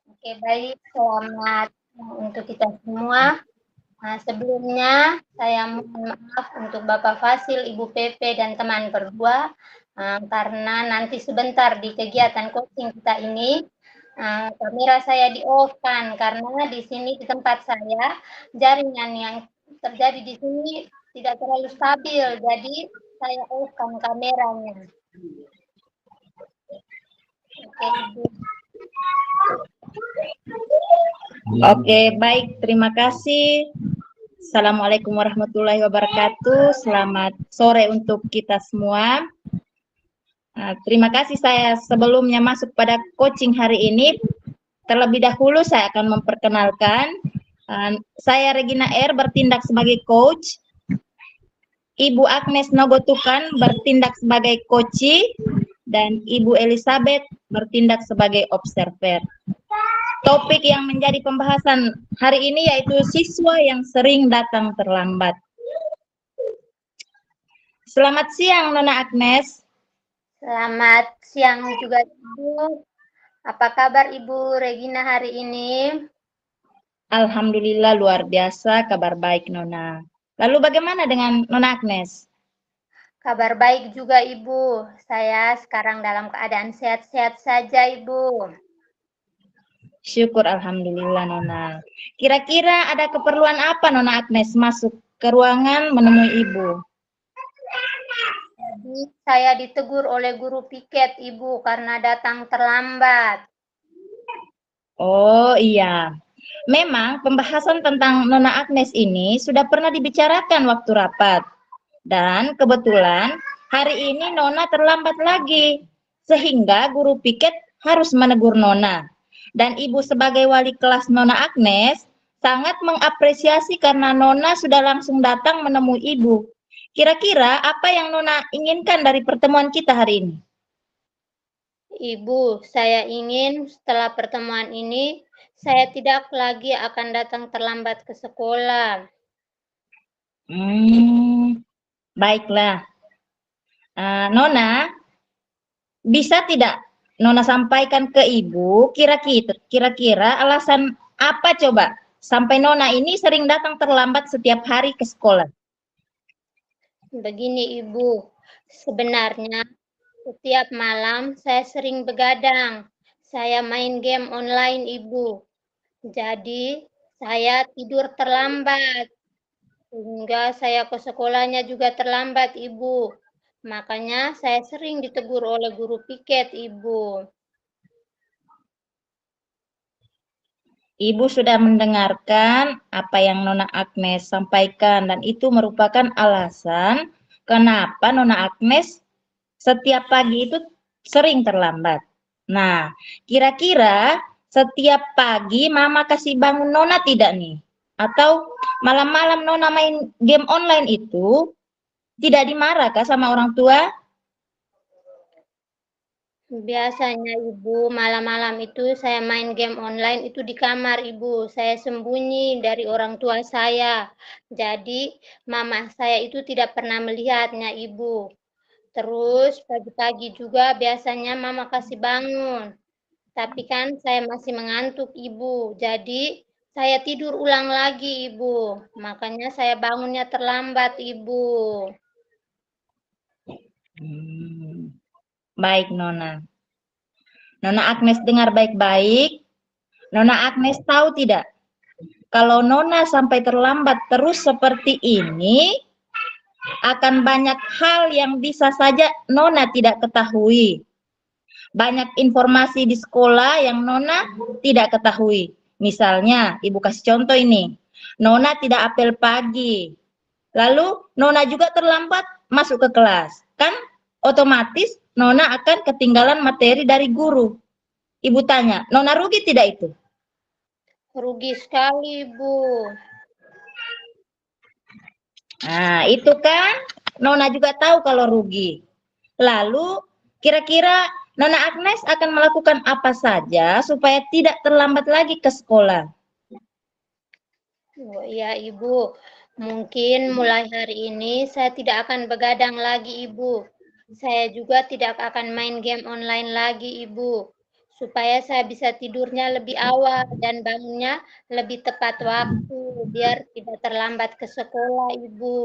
Oke, baik. Selamat untuk kita semua. Nah, sebelumnya saya mohon maaf untuk Bapak Fasil, Ibu Pepe, dan teman berdua, karena nanti sebentar di kegiatan coaching kita ini, kamera saya di-off-kan karena di sini di tempat saya jaringan yang terjadi di sini tidak terlalu stabil, jadi saya off-kan kameranya. Oke, Ibu. Oke, baik. Terima kasih. Assalamualaikum warahmatullahi wabarakatuh. Selamat sore untuk kita semua. Terima kasih saya sebelumnya masuk pada coaching hari ini. Terlebih dahulu saya akan memperkenalkan. Saya Regina R. bertindak sebagai coach. Ibu Agnes Nogotukan bertindak sebagai coachee. Dan Ibu Elizabeth bertindak sebagai observer. Topik yang menjadi pembahasan hari ini yaitu siswa yang sering datang terlambat. Selamat siang, Nona Agnes. Selamat siang juga, Ibu. Apa kabar Ibu Regina hari ini? Alhamdulillah luar biasa, kabar baik, Nona. Lalu bagaimana dengan Nona Agnes? Kabar baik juga, Ibu. Saya sekarang dalam keadaan sehat-sehat saja, Ibu. Syukur Alhamdulillah, Nona. Kira-kira ada keperluan apa Nona Agnes masuk ke ruangan menemui Ibu? Jadi saya ditegur oleh guru piket, Ibu, karena datang terlambat. Oh iya, memang pembahasan tentang Nona Agnes ini sudah pernah dibicarakan waktu rapat. Dan kebetulan hari ini Nona terlambat lagi, sehingga guru piket harus menegur Nona. Dan Ibu sebagai wali kelas Nona Agnes sangat mengapresiasi karena Nona sudah langsung datang menemui Ibu. Kira-kira apa yang Nona inginkan dari pertemuan kita hari ini? Ibu, saya ingin setelah pertemuan ini, saya tidak lagi akan datang terlambat ke sekolah. Baiklah. Nona, bisa tidak Nona sampaikan ke Ibu kira-kira alasan apa coba sampai Nona ini sering datang terlambat setiap hari ke sekolah? Begini, Ibu, sebenarnya setiap malam saya sering begadang. Saya main game online, Ibu. Jadi, saya tidur terlambat. Sehingga saya ke sekolahnya juga terlambat, Ibu. Makanya saya sering ditegur oleh guru piket, Ibu. Ibu sudah mendengarkan apa yang Nona Agnes sampaikan dan itu merupakan alasan kenapa Nona Agnes setiap pagi itu sering terlambat. Nah, kira-kira setiap pagi Mama kasih bangun Nona tidak nih? Atau malam-malam Nona main game online itu tidak dimarah kah sama orang tua? Biasanya, Ibu, malam-malam itu saya main game online itu di kamar, Ibu. Saya sembunyi dari orang tua saya. Jadi, mama saya itu tidak pernah melihatnya, Ibu. Terus pagi-pagi juga biasanya mama kasih bangun. Tapi kan saya masih mengantuk, Ibu. Jadi, saya tidur ulang lagi, Ibu. Makanya saya bangunnya terlambat, Ibu. Baik, Nona. Nona Agnes dengar baik-baik. Nona Agnes tahu tidak? Kalau Nona sampai terlambat terus seperti ini, akan banyak hal yang bisa saja Nona tidak ketahui. Banyak informasi di sekolah yang Nona tidak ketahui. Misalnya, Ibu kasih contoh ini. Nona tidak apel pagi. Lalu Nona juga terlambat masuk ke kelas. Kan otomatis Nona akan ketinggalan materi dari guru. Ibu tanya, Nona rugi tidak itu? Rugi sekali, Ibu. Nah, itu kan Nona juga tahu kalau rugi. Lalu, kira-kira Nona Agnes akan melakukan apa saja supaya tidak terlambat lagi ke sekolah? Oh iya, Ibu. Mungkin mulai hari ini saya tidak akan begadang lagi, Ibu. Saya juga tidak akan main game online lagi, Ibu. Supaya saya bisa tidurnya lebih awal dan bangunnya lebih tepat waktu, biar tidak terlambat ke sekolah, Ibu.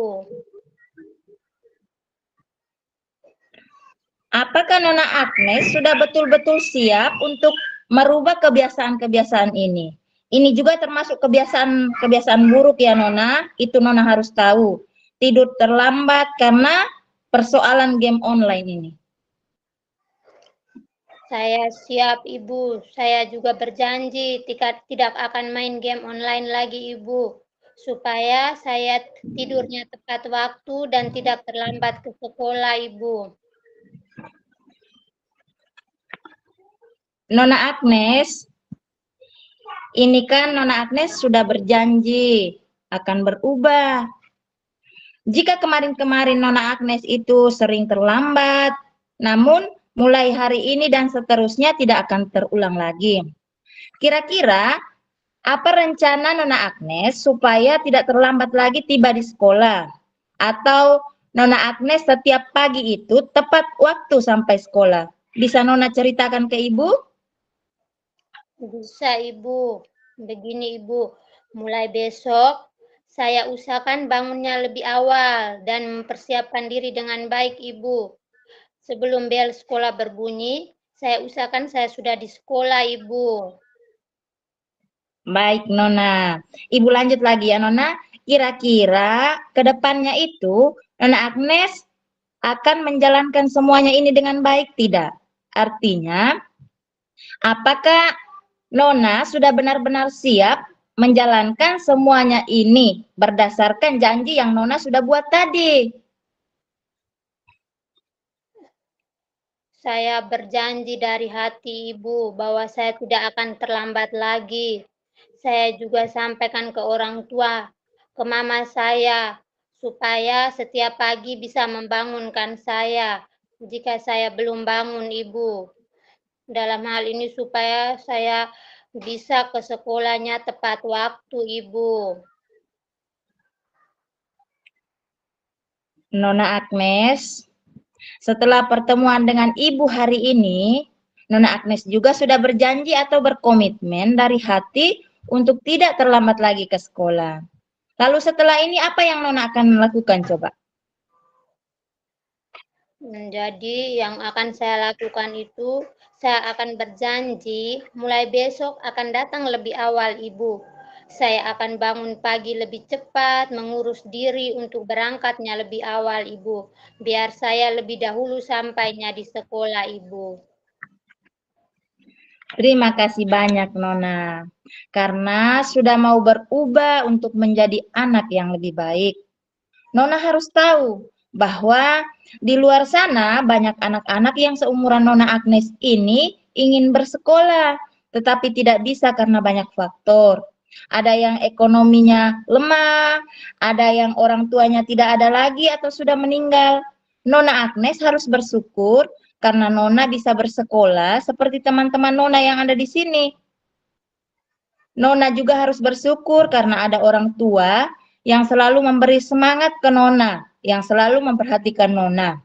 Apakah Nona Agnes sudah betul-betul siap untuk merubah kebiasaan-kebiasaan ini? Ini juga termasuk kebiasaan buruk ya Nona, itu Nona harus tahu. Tidur terlambat karena persoalan game online ini. Saya siap, Ibu. Saya juga berjanji tidak akan main game online lagi, Ibu. Supaya saya tidurnya tepat waktu dan tidak terlambat ke sekolah, Ibu. Nona Agnes, ini kan Nona Agnes sudah berjanji akan berubah. Jika kemarin-kemarin Nona Agnes itu sering terlambat, namun mulai hari ini dan seterusnya tidak akan terulang lagi. Kira-kira apa rencana Nona Agnes supaya tidak terlambat lagi tiba di sekolah? Atau Nona Agnes setiap pagi itu tepat waktu sampai sekolah? Bisa Nona ceritakan ke Ibu? Bisa, Ibu. Begini, Ibu. Mulai besok, saya usahakan bangunnya lebih awal dan mempersiapkan diri dengan baik, Ibu. Sebelum bel sekolah berbunyi, saya usahakan saya sudah di sekolah, Ibu. Baik Nona. Ibu lanjut lagi ya Nona. Kira-kira ke depannya itu Nona Agnes akan menjalankan semuanya ini dengan baik tidak? Artinya, apakah Nona sudah benar-benar siap menjalankan semuanya ini berdasarkan janji yang Nona sudah buat tadi? Saya berjanji dari hati Ibu bahwa saya tidak akan terlambat lagi. Saya juga sampaikan ke orang tua, ke mama saya, supaya setiap pagi bisa membangunkan saya jika saya belum bangun, Ibu. Dalam hal ini supaya saya bisa ke sekolahnya tepat waktu, Ibu. Nona Agnes, setelah pertemuan dengan Ibu hari ini, Nona Agnes juga sudah berjanji atau berkomitmen dari hati untuk tidak terlambat lagi ke sekolah. Lalu setelah ini apa yang Nona akan lakukan coba? Jadi yang akan saya lakukan itu, saya akan berjanji mulai besok akan datang lebih awal, Ibu. Saya akan bangun pagi lebih cepat, mengurus diri untuk berangkatnya lebih awal, Ibu. Biar saya lebih dahulu sampainya di sekolah, Ibu. Terima kasih banyak Nona, karena sudah mau berubah untuk menjadi anak yang lebih baik. Nona harus tahu bahwa di luar sana banyak anak-anak yang seumuran Nona Agnes ini ingin bersekolah, tetapi tidak bisa karena banyak faktor. Ada yang ekonominya lemah, ada yang orang tuanya tidak ada lagi atau sudah meninggal. Nona Agnes harus bersyukur karena Nona bisa bersekolah seperti teman-teman Nona yang ada di sini. Nona juga harus bersyukur karena ada orang tua yang selalu memberi semangat ke Nona, yang selalu memperhatikan Nona.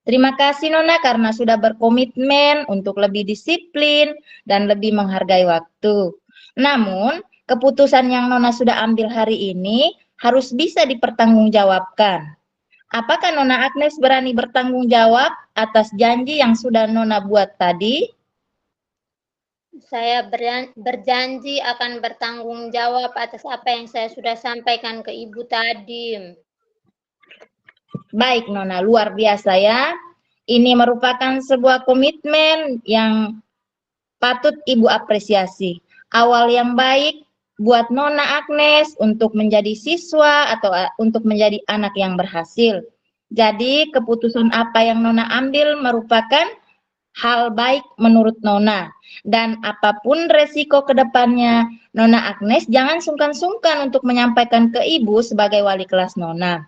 Terima kasih Nona karena sudah berkomitmen untuk lebih disiplin dan lebih menghargai waktu. Namun, keputusan yang Nona sudah ambil hari ini harus bisa dipertanggungjawabkan. Apakah Nona Agnes berani bertanggung jawab atas janji yang sudah Nona buat tadi? Saya berjanji akan bertanggung jawab atas apa yang saya sudah sampaikan ke Ibu tadi. Baik Nona, luar biasa ya. Ini merupakan sebuah komitmen yang patut Ibu apresiasi. Awal yang baik buat Nona Agnes untuk menjadi siswa atau untuk menjadi anak yang berhasil. Jadi keputusan apa yang Nona ambil merupakan hal baik menurut Nona. Dan apapun resiko ke depannya, Nona Agnes jangan sungkan-sungkan untuk menyampaikan ke Ibu sebagai wali kelas Nona.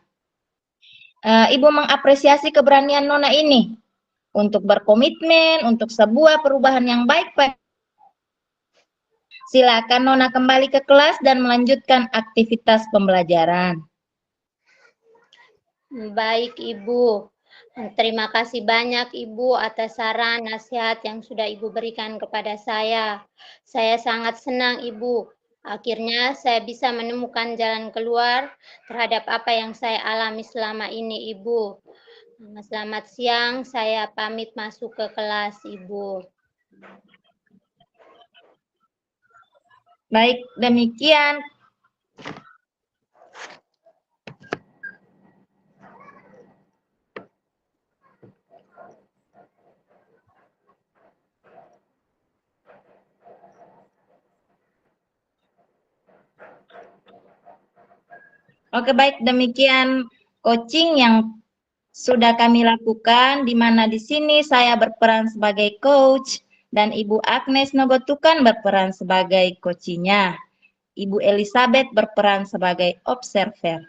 Ibu mengapresiasi keberanian Nona ini untuk berkomitmen untuk sebuah perubahan yang baik. Silakan Nona kembali ke kelas dan melanjutkan aktivitas pembelajaran. Baik, Ibu. Terima kasih banyak Ibu atas saran nasihat yang sudah Ibu berikan kepada saya. Saya sangat senang Ibu. Akhirnya saya bisa menemukan jalan keluar terhadap apa yang saya alami selama ini Ibu. Selamat siang, saya pamit masuk ke kelas Ibu. Baik, demikian. Oke, baik, demikian coaching yang sudah kami lakukan, di mana di sini saya berperan sebagai coach dan Ibu Agnes Nogotukan berperan sebagai coachingnya. Ibu Elizabeth berperan sebagai observer.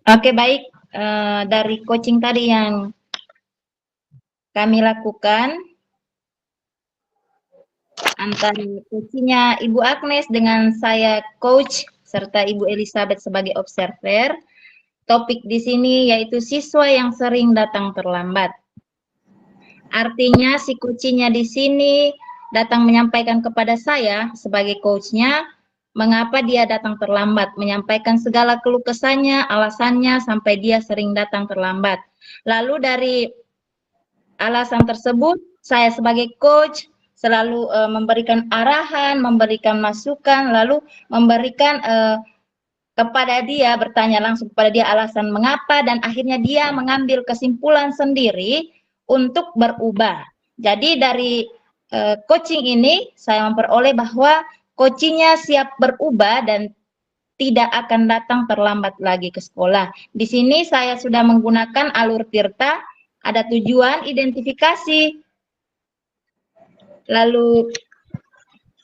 Oke, baik. Dari coaching tadi yang kami lakukan, antara coachingnya Ibu Agnes dengan saya coach, serta Ibu Elizabeth sebagai observer, topik di sini yaitu siswa yang sering datang terlambat. Artinya si coachingnya di sini datang menyampaikan kepada saya sebagai coachnya, mengapa dia datang terlambat, menyampaikan segala keluh kesahnya, alasannya sampai dia sering datang terlambat. Lalu dari alasan tersebut, saya sebagai coach selalu memberikan arahan, memberikan masukan, lalu memberikan kepada dia, bertanya langsung kepada dia alasan mengapa, dan akhirnya dia mengambil kesimpulan sendiri untuk berubah. Jadi dari coaching ini saya memperoleh bahwa coachingnya siap berubah dan tidak akan datang terlambat lagi ke sekolah. Di sini saya sudah menggunakan alur Tirta, ada tujuan, identifikasi, lalu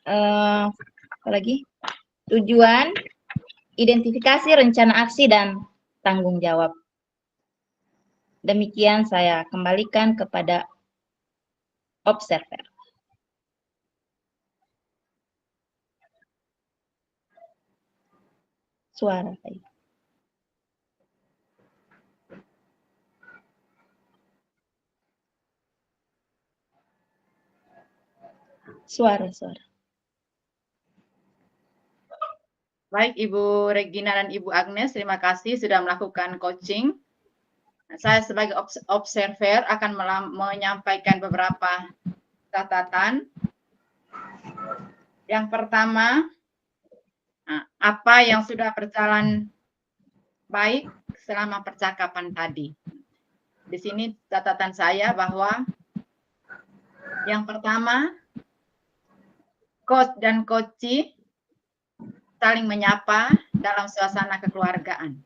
apa lagi? Tujuan, identifikasi, rencana aksi, dan tanggung jawab. Demikian saya kembalikan kepada observer. Suara saya. Suara. Baik, Ibu Regina dan Ibu Agnes, terima kasih sudah melakukan coaching. Saya sebagai observer akan menyampaikan beberapa catatan. Yang pertama, apa yang sudah berjalan baik selama percakapan tadi. Di sini catatan saya bahwa yang pertama, coach dan coachee saling menyapa dalam suasana kekeluargaan.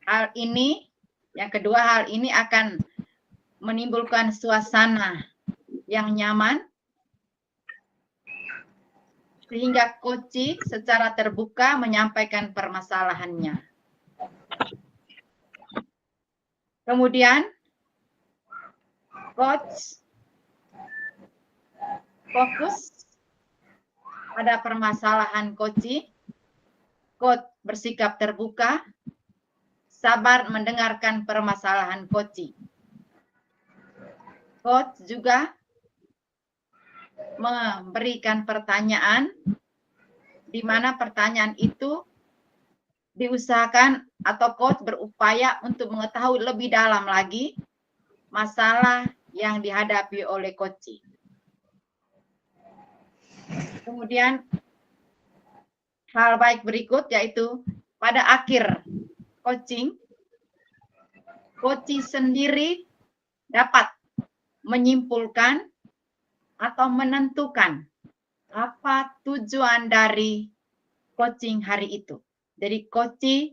Hal ini, yang kedua, hal ini akan menimbulkan suasana yang nyaman sehingga coachee secara terbuka menyampaikan permasalahannya. Kemudian, coach fokus pada permasalahan coachee, coach bersikap terbuka, sabar mendengarkan permasalahan coachee. Coach juga memberikan pertanyaan, di mana pertanyaan itu diusahakan atau coach berupaya untuk mengetahui lebih dalam lagi masalah yang dihadapi oleh coachee. Kemudian hal baik berikut yaitu pada akhir coaching, coachee sendiri dapat menyimpulkan atau menentukan apa tujuan dari coaching hari itu. Jadi coachee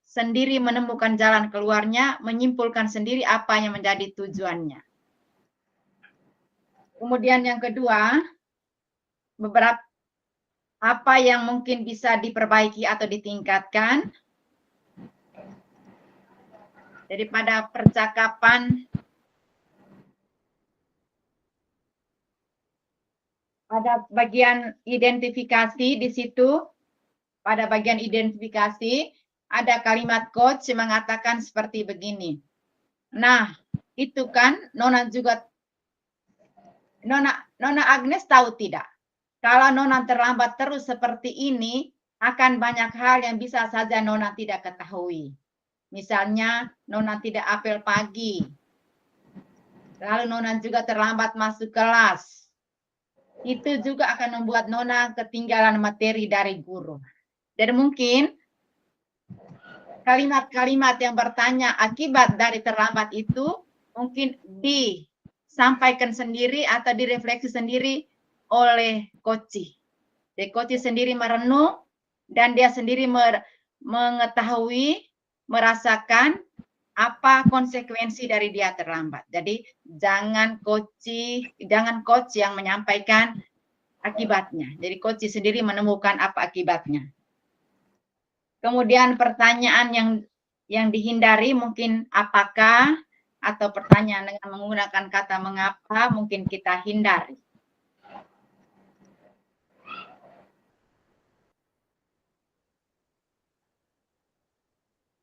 sendiri menemukan jalan keluarnya, menyimpulkan sendiri apa yang menjadi tujuannya. Kemudian yang kedua, beberapa apa yang mungkin bisa diperbaiki atau ditingkatkan. Jadi pada percakapan, pada bagian identifikasi di situ, pada bagian identifikasi ada kalimat coach yang mengatakan seperti begini. Nah, itu kan Nona juga, Nona Agnes tahu tidak? Kalau Nona terlambat terus seperti ini, akan banyak hal yang bisa saja Nona tidak ketahui. Misalnya, Nona tidak apel pagi. Lalu Nona juga terlambat masuk kelas. Itu juga akan membuat Nona ketinggalan materi dari guru. Dan mungkin kalimat-kalimat yang bertanya akibat dari terlambat itu mungkin disampaikan sendiri atau direfleksi sendiri oleh coachee. Jadi coachee sendiri merenung dan dia sendiri mengetahui, merasakan apa konsekuensi dari dia terlambat. Jadi jangan coach yang menyampaikan akibatnya. Jadi coachee sendiri menemukan apa akibatnya. Kemudian pertanyaan yang dihindari mungkin apakah, atau pertanyaan dengan menggunakan kata mengapa mungkin kita hindari.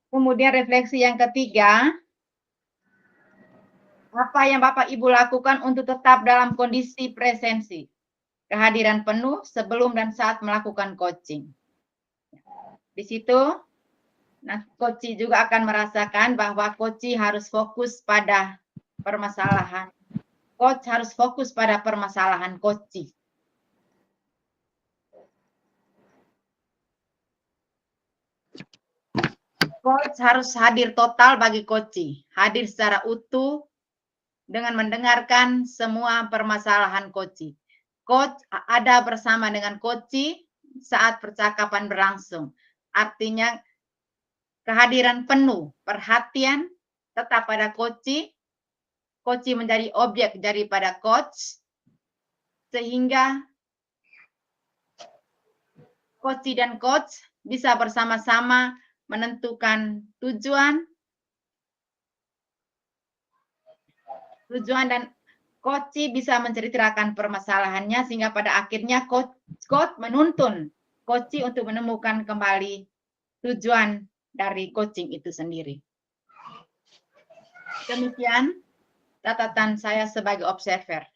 Kemudian refleksi yang ketiga, apa yang Bapak Ibu lakukan untuk tetap dalam kondisi presensi, kehadiran penuh sebelum dan saat melakukan coaching. Di situ, nah, coachee juga akan merasakan bahwa coachee harus fokus pada permasalahan. Coach harus fokus pada permasalahan coachee. Coach harus hadir total bagi coachee, hadir secara utuh dengan mendengarkan semua permasalahan coachee. Coach ada bersama dengan coachee saat percakapan berlangsung. Artinya kehadiran penuh, perhatian tetap pada coachee. Coachee menjadi objek daripada coach, sehingga coachee dan coach bisa bersama-sama menentukan tujuan dan coachee bisa menceritakan permasalahannya sehingga pada akhirnya coach menuntun coachee untuk menemukan kembali tujuan dari coaching itu sendiri. Demikian catatan saya sebagai observer.